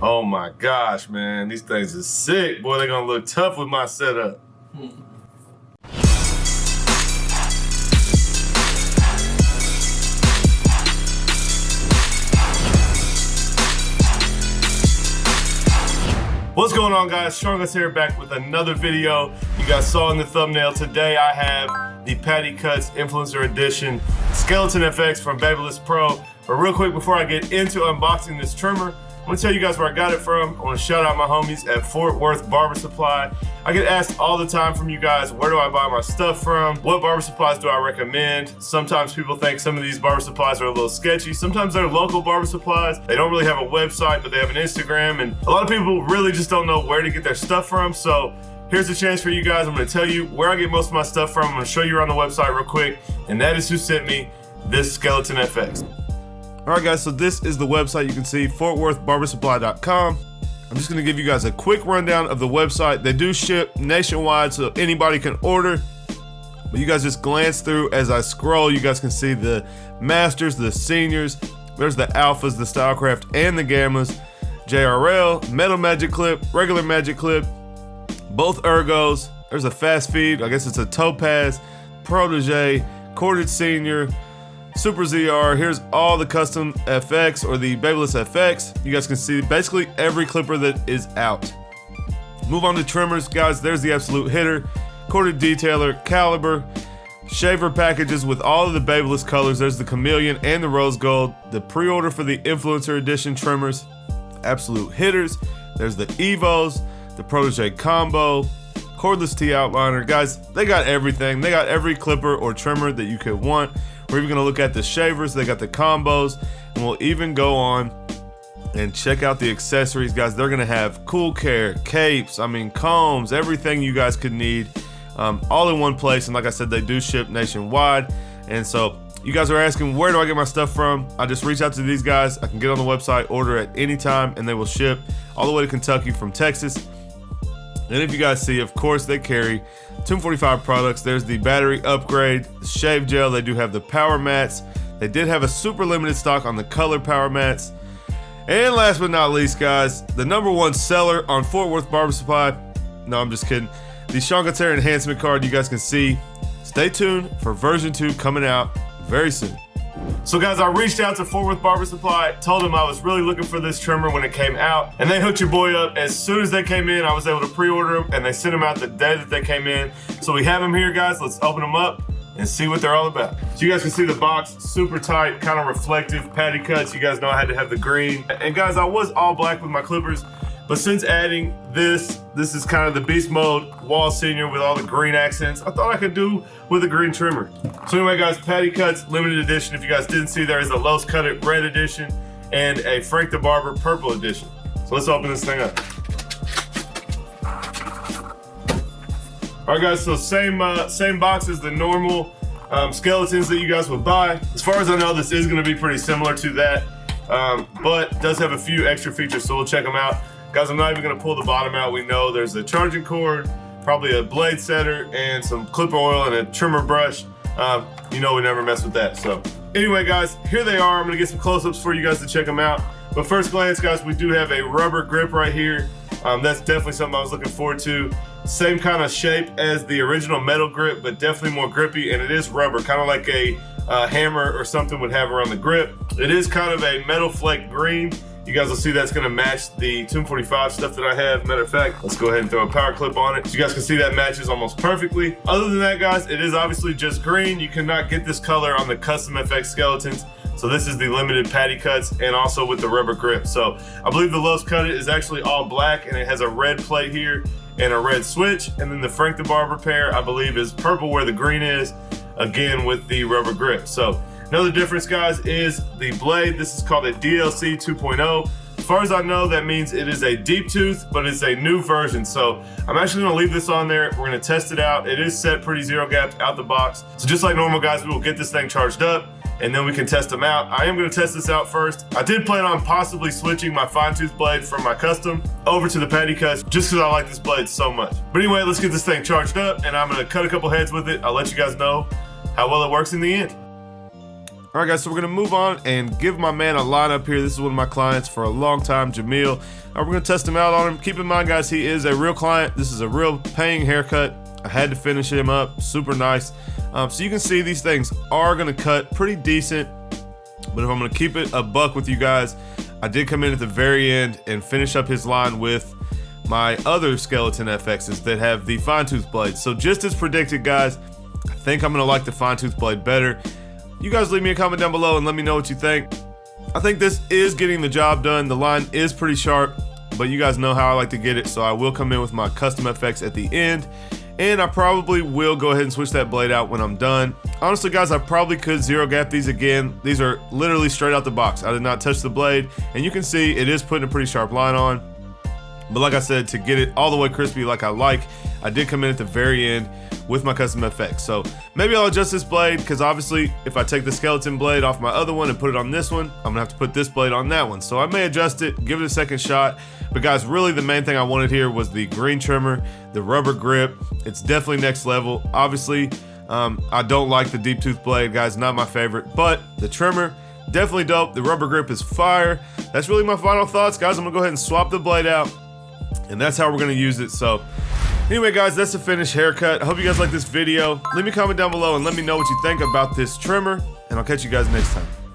Oh my gosh, man. These things are sick. Boy, they're gonna look tough with my setup. What's going on, guys? Seancutshair back with another video. You guys saw in the thumbnail, today I have the Patty Cuts Influencer Edition Skeleton FX from Babyliss Pro. But real quick, before I get into unboxing this trimmer, I'm gonna tell you guys where I got it from. I wanna shout out my homies at Fort Worth Barber Supply. I get asked all the time from you guys, where do I buy my stuff from? What barber supplies do I recommend? Sometimes people think some of these barber supplies are a little sketchy. Sometimes they're local barber supplies. They don't really have a website, but they have an Instagram. And a lot of people really just don't know where to get their stuff from. So here's a chance for you guys. I'm gonna tell you where I get most of my stuff from. I'm gonna show you around the website real quick. And that is who sent me this Skeleton FX. All right, guys, so this is the website. You can see fortworthbarbersupply.com. I'm just gonna give you guys a quick rundown of the website. They do ship nationwide, so anybody can order. But you guys just glance through as I scroll. You guys can see the masters, the seniors. There's the alphas, the Stylecraft, and the gammas. JRL, metal magic clip, regular magic clip, both ergos. There's a fast feed, I guess it's a topaz, protege, corded senior, Super ZR. Here's all the custom FX or the Babyliss FX. You guys can see basically every clipper that is out. Move on to trimmers, guys. There's the absolute hitter, corded detailer, caliber, shaver packages with all of the Babyliss colors. There's the chameleon and the rose gold. The pre-order for the Influencer Edition trimmers, absolute hitters. There's the Evos, the Protege combo, cordless T outliner. Guys, they got everything. They got every clipper or trimmer that you could want. We're even gonna look at the shavers. They got the combos, and we'll even go on and check out the accessories, guys. They're gonna have cool care, capes, combs, everything you guys could need, all in one place. And like I said, they do ship nationwide. And so you guys are asking, where do I get my stuff from? I just reach out to these guys. I can get on the website, order at any time, and they will ship all the way to Kentucky from Texas. And if you guys see, of course, they carry Tomb45 products. There's the battery upgrade, the shave gel. They do have the power mats. They did have a super limited stock on the color power mats. And last but not least, guys, the #1 seller on Fort Worth Barber Supply. No, I'm just kidding. The Seancutshair enhancement card you guys can see. Stay tuned for version 2 coming out very soon. So guys, I reached out to Fort Worth Barber Supply, told them I was really looking for this trimmer when it came out, and they hooked your boy up. As soon as they came in, I was able to pre-order them, and they sent them out the day that they came in. So we have them here, guys. Let's open them up and see what they're all about. So you guys can see the box, super tight, kind of reflective patty cuts. You guys know I had to have the green. And guys, I was all black with my clippers, but since adding this is kind of the beast mode wall senior with all the green accents, I thought I could do with a green trimmer. So anyway, guys, Patty Cuts limited edition. If you guys didn't see, there is a Los Cut It red edition and a Frank the Barber purple edition. So let's open this thing up. All right, guys, so same box as the normal skeletons that you guys would buy. As far as I know, this is gonna be pretty similar to that, but does have a few extra features, so we'll check them out. Guys, I'm not even gonna pull the bottom out. We know there's a charging cord, probably a blade setter, and some clipper oil and a trimmer brush. You know we never mess with that. So anyway, guys, here they are. I'm gonna get some close-ups for you guys to check them out. But first glance, guys, we do have a rubber grip right here. That's definitely something I was looking forward to. Same kind of shape as the original metal grip, but definitely more grippy, and it is rubber, kind of like a hammer or something would have around the grip. It is kind of a metal flake green. You guys will see that's gonna match the Tomb45 stuff that I have. Matter of fact, let's go ahead and throw a power clip on it. So you guys can see that matches almost perfectly. Other than that, guys, it is obviously just green. You cannot get this color on the custom FX skeletons. So this is the limited patty cuts and also with the rubber grip. So I believe the Los Cut It is actually all black and it has a red plate here and a red switch. And then the Frank the Barber pair, I believe, is purple where the green is, again with the rubber grip. So another difference, guys, is the blade. This is called a DLC 2.0. As far as I know, that means it is a deep tooth, but it's a new version. So I'm actually gonna leave this on there. We're gonna test it out. It is set pretty zero gapped out the box. So just like normal, guys, we will get this thing charged up and then we can test them out. I am gonna test this out first. I did plan on possibly switching my fine tooth blade from my custom over to the patty cuts just because I like this blade so much. But anyway, let's get this thing charged up and I'm gonna cut a couple heads with it. I'll let you guys know how well it works in the end. All right, guys, so we're gonna move on and give my man a lineup here. This is one of my clients for a long time, Jamil. We're gonna test him out on him. Keep in mind, guys, he is a real client. This is a real paying haircut. I had to finish him up, super nice. So you can see these things are gonna cut pretty decent, but if I'm gonna keep it a buck with you guys, I did come in at the very end and finish up his line with my other skeleton FXs that have the fine tooth blade. So just as predicted, guys, I think I'm gonna like the fine tooth blade better. You guys leave me a comment down below and let me know what you think. I think this is getting the job done. The line is pretty sharp, but you guys know how I like to get it, so I will come in with my custom FX at the end, and I probably will go ahead and switch that blade out when I'm done. Honestly, guys, I probably could zero gap these again. These are literally straight out the box. I did not touch the blade, and you can see it is putting a pretty sharp line on. But like I said, to get it all the way crispy like I like, I did come in at the very end with my custom FX. So maybe I'll adjust this blade, because obviously if I take the skeleton blade off my other one and put it on this one, I'm gonna have to put this blade on that one. So I may adjust it, give it a second shot. But guys, really the main thing I wanted here was the green trimmer, the rubber grip. It's definitely next level. Obviously, I don't like the deep tooth blade, guys, not my favorite, but the trimmer, definitely dope. The rubber grip is fire. That's really my final thoughts, guys. I'm gonna go ahead and swap the blade out, and that's how we're gonna use it. So anyway, guys, that's the finished haircut. I hope you guys like this video. Leave me a comment down below and let me know what you think about this trimmer, and I'll catch you guys next time.